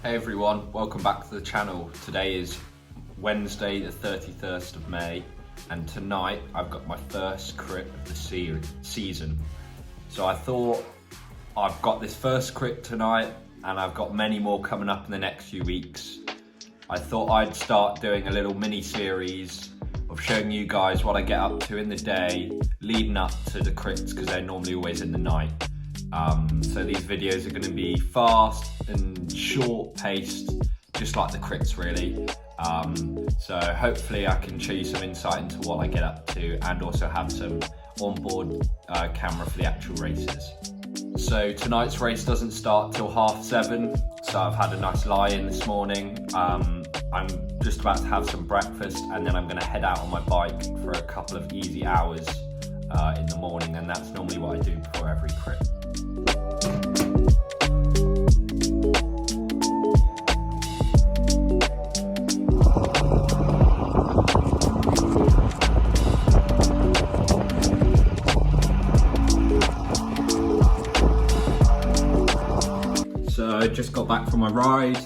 Hey everyone, welcome back to the channel. Today is Wednesday the 31st of May and tonight I've got my first crit of the season. So I thought I've got this first crit tonight and I've got many more coming up in the next few weeks. I thought I'd start doing a little mini series of showing you guys what I get up to in the day leading up to the crits because they're normally always in the night. So these videos are going to be fast and short paced, just like the crits really. So hopefully I can show you some insight into what I get up to and also have some onboard camera for the actual races. So tonight's race doesn't start till 7:30, so I've had a nice lie-in this morning. I'm just about to have some breakfast and then I'm going to head out on my bike for a couple of easy hours in the morning, and that's normally what I do before every crit. So I just got back from my ride,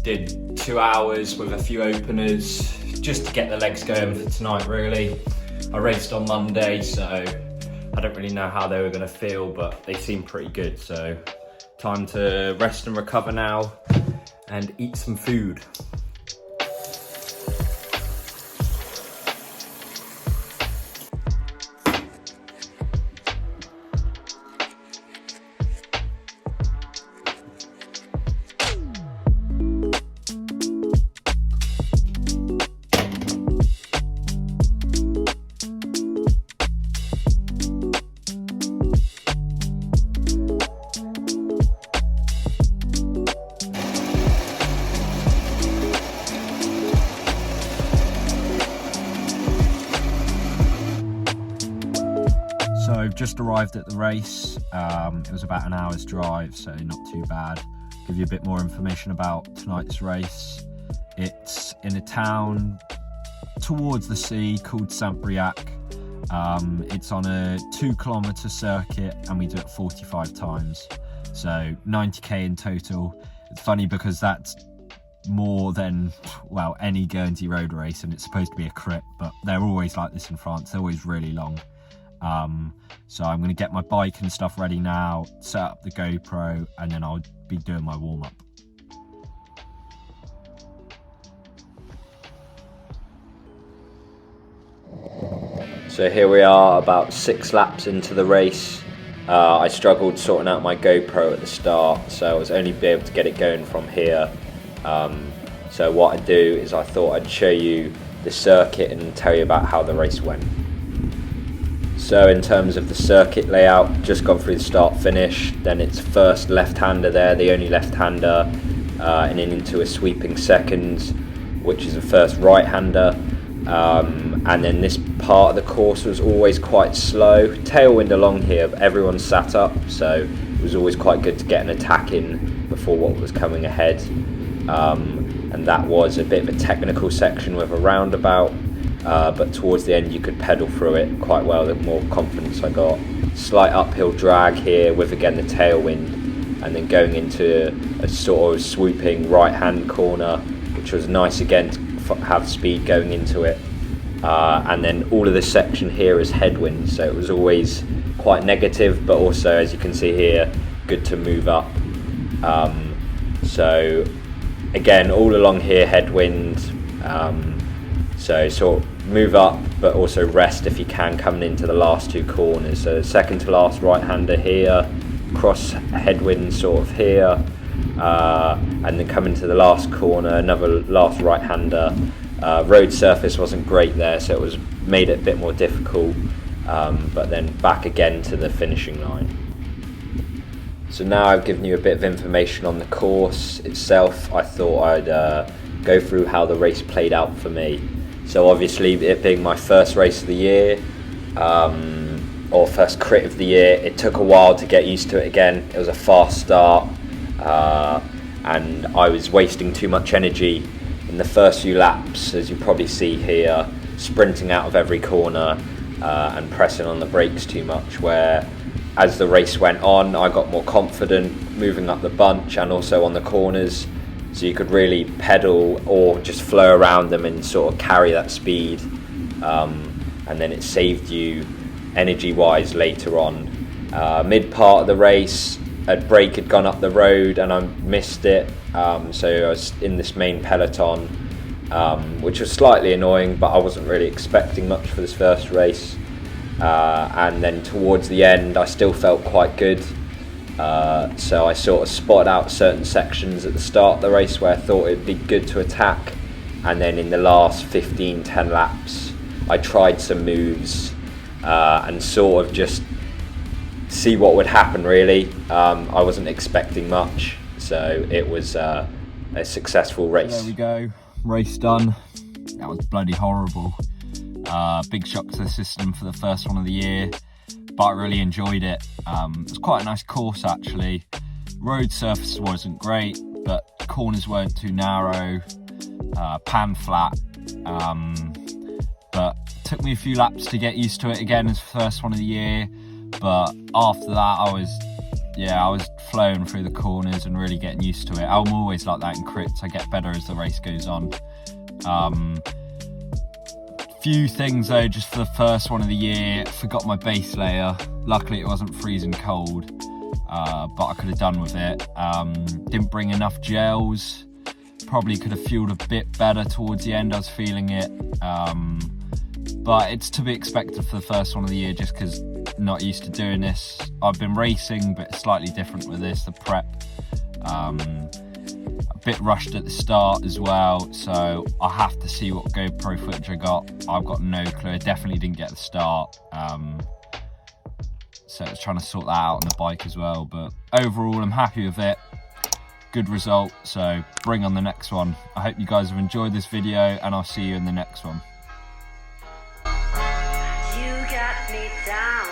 did 2 hours with a few openers just to get the legs going for tonight really. I raced on Monday, so I don't really know how they were going to feel, but they seem pretty good. So time to rest and recover now and eat some food. So I've just arrived at the race. It was about an hour's drive, so not too bad. Give you a bit more information about tonight's race. It's in a town towards the sea called Saint-Briac. It's on a 2-kilometre circuit and we do it 45 times. So 90k in total. It's funny because that's more than, well, any Guernsey road race, and it's supposed to be a crit, but they're always like this in France. They're always really long. So I'm going to get my bike and stuff ready now, set up the GoPro, and then I'll be doing my warm-up. So here we are, about 6 laps into the race. I struggled sorting out my GoPro at the start, so I was only able to get it going from here. So what I do is I thought I'd show you the circuit and tell you about how the race went. So in terms of the circuit layout, just gone through the start finish, then it's first left-hander there, the only left-hander, and then into a sweeping seconds, which is the first right-hander. And then this part of the course was always quite slow. Tailwind along here, but everyone sat up, so it was always quite good to get an attack in before what was coming ahead. And that was a bit of a technical section with a roundabout. But towards the end you could pedal through it quite well, the more confidence I got. Slight uphill drag here with again the tailwind, and then going into a sort of swooping right hand corner, which was nice again to have speed going into it. And then all of this section here is headwind, so it was always quite negative, but also, as you can see here, good to move up. So again, all along here headwind, so sort of move up, but also rest if you can coming into the last 2 corners. So second to last right-hander here, cross headwind sort of here, and then coming to the last corner, another last right-hander. Road surface wasn't great there, so it was made it a bit more difficult, but then back again to the finishing line. So now I've given you a bit of information on the course itself. I thought I'd go through how the race played out for me. So obviously, it being my first race of the year, or first crit of the year, it took a while to get used to it again. It was a fast start, and I was wasting too much energy in the first few laps, as you probably see here, sprinting out of every corner and pressing on the brakes too much, where as the race went on, I got more confident moving up the bunch and also on the corners, so you could really pedal or just flow around them and sort of carry that speed, and then it saved you energy wise later on. Mid part of the race, a brake had gone up the road and I missed it, so I was in this main peloton, which was slightly annoying, but I wasn't really expecting much for this first race. And then towards the end I still felt quite good, so I sort of spotted out certain sections at the start of the race where I thought it'd be good to attack, and then in the last 10 laps I tried some moves and sort of just see what would happen really. I wasn't expecting much, so it was a successful race. There we go, race done. That was bloody horrible. Big shock to the system for the first one of the year, but I really enjoyed it. It was quite a nice course actually. Road surface wasn't great, but corners weren't too narrow, pan flat, but took me a few laps to get used to it again as the first one of the year. But after that I was flowing through the corners and really getting used to it. I'm always like that in crits, I get better as the race goes on. Few things though, just for the first one of the year, forgot my base layer. Luckily it wasn't freezing cold, but I could have done with it. Didn't bring enough gels, probably could have fueled a bit better towards the end, I was feeling it. But it's to be expected for the first one of the year, just because not used to doing this. I've been racing, but it's slightly different with this, the prep. A bit rushed at the start as well, so I have to see what GoPro footage I got. I've got no clue, I definitely didn't get the start. So I was trying to sort that out on the bike as well, but overall I'm happy with it. Good result, so bring on the next one. I hope you guys have enjoyed this video, and I'll see you in the next one. You got me down.